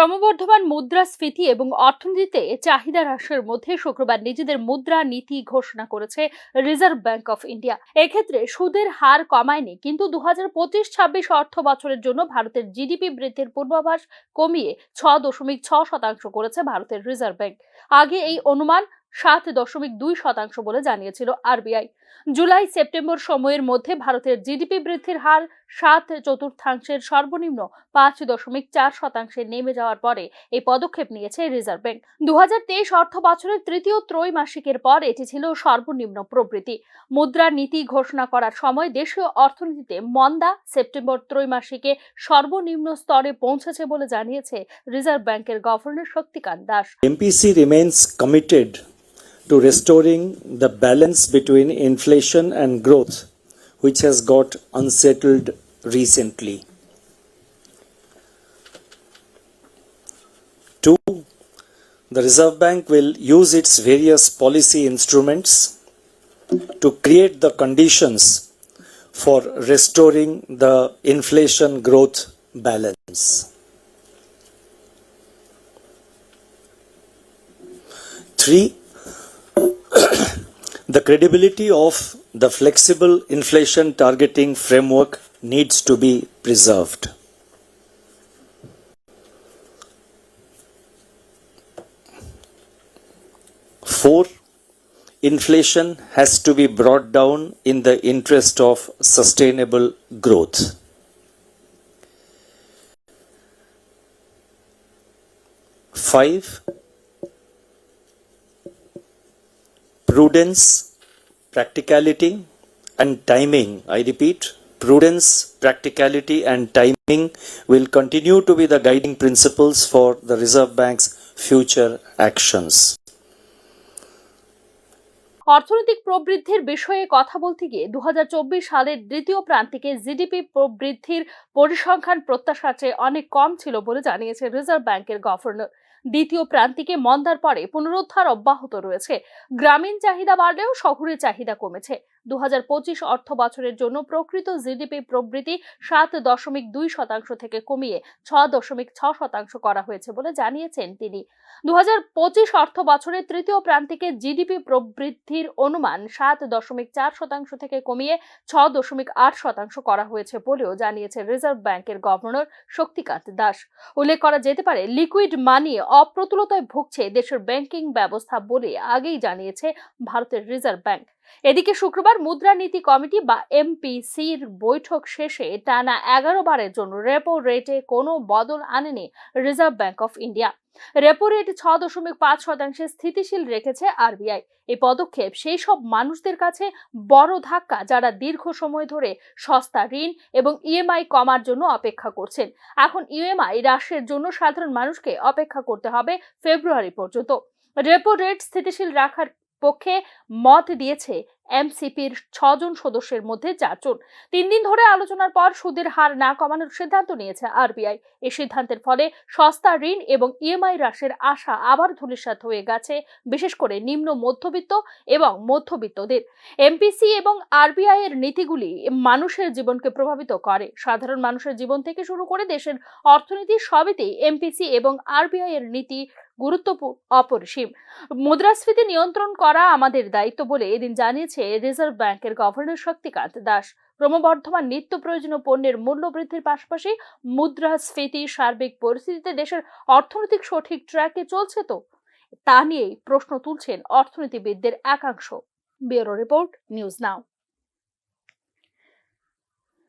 ক্রমবর্ধমান মুদ্রাস্ফীতি এবং অর্থনীতিতে চাহিদা হ্রাসের মধ্যে শুক্রবার নিজেদের মুদ্রা নীতি ঘোষণা করেছে রিজার্ভ ব্যাংক অফ ইন্ডিয়া। এক্ষেত্রে সুদের হার কমায়নি, কিন্তু 2025-26 অর্থ বছরের জন্য ভারতের জিডিপি বৃদ্ধির পূর্বাভাস কমিয়ে 6.6% করেছে ভারতের রিজার্ভ ব্যাংক। আগে এই অনুমান 7.2% বলে জানিয়েছিল আরবিআই। জুলাই সেপ্টেম্বর সময়ের মধ্যে ভারতের জিডিপি বৃদ্ধির হার 7/4 সর্বনিম্ন 5.4% নেমে যাওয়ার পরে এই পদক্ষেপ নিয়েছে রিজার্ভ ব্যাংক। 2023 অর্থ বছরের তৃতীয় ত্রৈমাসিকের পর এটি ছিল সর্বনিম্ন প্রবৃদ্ধি। মুদ্রা নীতি ঘোষণা করার সময় দেশীয় অর্থনীতিতে মন্দা সেপ্টেম্বর ত্রৈমাসিকে সর্বনিম্ন স্তরে পৌঁছেছে বলে জানিয়েছে রিজার্ভ ব্যাংকের governor Shaktikanta Das. MPC remains committed to restoring the balance between inflation and growth, which has got unsettled recently. 2. The Reserve Bank will use its various policy instruments to create the conditions for restoring the inflation growth balance. 3. The credibility of the flexible inflation targeting framework needs to be preserved. 4. Inflation has to be brought down in the interest of sustainable growth. 5. Prudence, practicality and timing, I repeat, prudence, practicality and timing will continue to be the guiding principles for the Reserve Bank's future actions. অর্থনৈতিক প্রবৃদ্ধির বিষয়ে কথা বলতে গিয়ে 2024 সালের দ্বিতীয় প্রান্তিকে GDP প্রবৃদ্ধির পরিসংখ্যান প্রত্যাশার চেয়ে অনেক কম ছিল বলে জানিয়েছে রিজার্ভ ব্যাংকের গভর্নর। দ্বিতীয় প্রান্তিকে মন্দার পরে পুনরুদ্ধার অব্যাহত রয়েছে। গ্রামীণ চাহিদা বাড়লেও শহুরে চাহিদা কমেছে। 2025 অর্থ বছরের জন্য প্রকৃত জিডিপি প্রবৃদ্ধি 7.2% থেকে কমিয়ে 6.6% করা হয়েছে বলে জানিয়েছেন তিনি। 2025 অর্থ বছরের তৃতীয় প্রান্তিকে জিডিপি প্রবৃদ্ধির অনুমান 7.4% থেকে কমিয়ে 6.8% করা হয়েছে বলেও জানিয়েছে রিজার্ভ ব্যাংকের গভর্নর শক্তিকান্ত দাস। উল্লেখ করা যেতে পারে, লিকুইড মানি অপ্রতুলতায় ভুগছে দেশের ব্যাংকিং ব্যবস্থা বলে আগেই জানিয়েছে ভারতের রিজার্ভ ব্যাংক। এদিকে শুক্রবার মুদ্রানীতি কমিটি বা এমপিসির বৈঠক শেষে টানা 11 বারের জন্য রেপো রেটে কোনো বদল আনেনি reserve bank of India. Repo rate 6.5% স্থিতিশীল রেখেছে আরবিআই। এই পদক্ষেপ সেই সব মানুষদের কাছে বড় ধাক্কা যারা দীর্ঘ সময় ধরে সস্তা ঋণ এবং ইএমআই কমার জন্য অপেক্ষা করছেন। এখন ইএমআই হ্রাসের জন্য সাধারণ মানুষকে অপেক্ষা করতে হবে ফেব্রুয়ারি পর্যন্ত। রেপো রেট স্থিতিশীল রাখার পক্ষে মত দিয়েছে এমসিপির 6 জন সদস্যের মধ্যে 4 জন। 3 দিন ধরে আলোচনার পর সুদের হার না কমানোর সিদ্ধান্ত নিয়েছে আরবিআই। এই সিদ্ধান্তের ফলে সস্তা ঋণ এবং ইএমআই হ্রাসের আশা আবার ধূলিসাৎ হয়ে গেছে, বিশেষ করে নিম্ন মধ্যবিত্ত এবং মধ্যবিত্তদের। এমপিসি এবং আরবিআই এর নীতিগুলি মানুষের জীবনকে প্রভাবিত করে। সাধারণ মানুষের জীবন থেকে শুরু করে দেশের অর্থনীতি সবেতেই এমপিসি এবং আরবিআই এর নীতি গুরুত্ব অপরিসীম। মুদ্রাস্ফীতি নিয়ন্ত্রণ করা আমাদের দায়িত্ব বলে এদিন জানিয়েছে রিজার্ভ ব্যাংকের গভর্নর শক্তিকান্ত দাস। ক্রমবর্ধমান নিত্য প্রয়োজনীয় পণ্যের মূল্য বৃদ্ধির পাশাপাশি মুদ্রাস্ফীতি সার্বিক পরিস্থিতিতে দেশের অর্থনৈতিক সঠিক ট্র্যাকে চলছে তো, তা নিয়েই প্রশ্ন তুলছেন অর্থনীতিবিদদের একাংশ। Bureau report, news now.